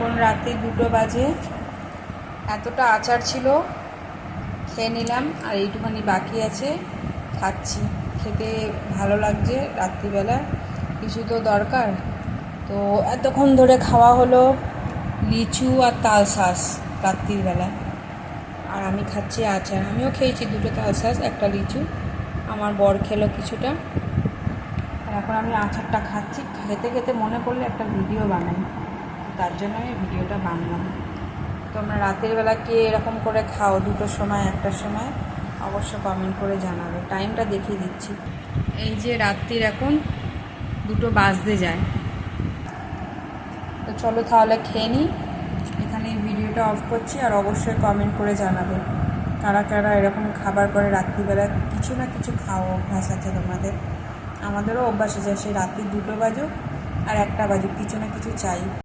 এখন রাতে 2টো বাজে। এতটা আচার ছিল, খেয়ে নিলাম, আর এইটুখানি বাকি আছে, খাচ্ছি। খেতে ভালো লাগছে, রাত্রিবেলা কিছু তো দরকার। তো এতক্ষণ ধরে খাওয়া হলো লিচু আর তালশাঁস রাত্রিবেলা, আর আমি খাচ্ছি আচার। আমিও খেয়েছি 2টো তালশাঁস, একটা লিচু, আমার বর খেলো কিছুটা, আর এখন আমি আচারটা খাচ্ছি। খেতে খেতে মনে পড়লে একটা ভিডিও বানাই, তার জন্য আমি ভিডিওটা বানালাম। তোমরা রাতের বেলা কে এরকম করে খাও, 2টোর সময় 1টার সময়, অবশ্য কমেন্ট করে জানাবে। টাইমটা দেখিয়ে দিচ্ছি, এই যে রাত্রির এখন 2টো বাজতে যায়। তো চলো তাহলে খেয়ে নিই, এখানে ভিডিওটা অফ করছি। আর অবশ্যই কমেন্ট করে জানাবে কারা কারা এরকম খাবার পরে রাত্রিবেলা কিছু না কিছু খাওয়া অভ্যাস আছে তোমাদের। আমাদেরও অভ্যাস আছে, সেই রাত্রি 2টো বাজুক আর 1টা বাজুক, কিছু না কিছু চাই।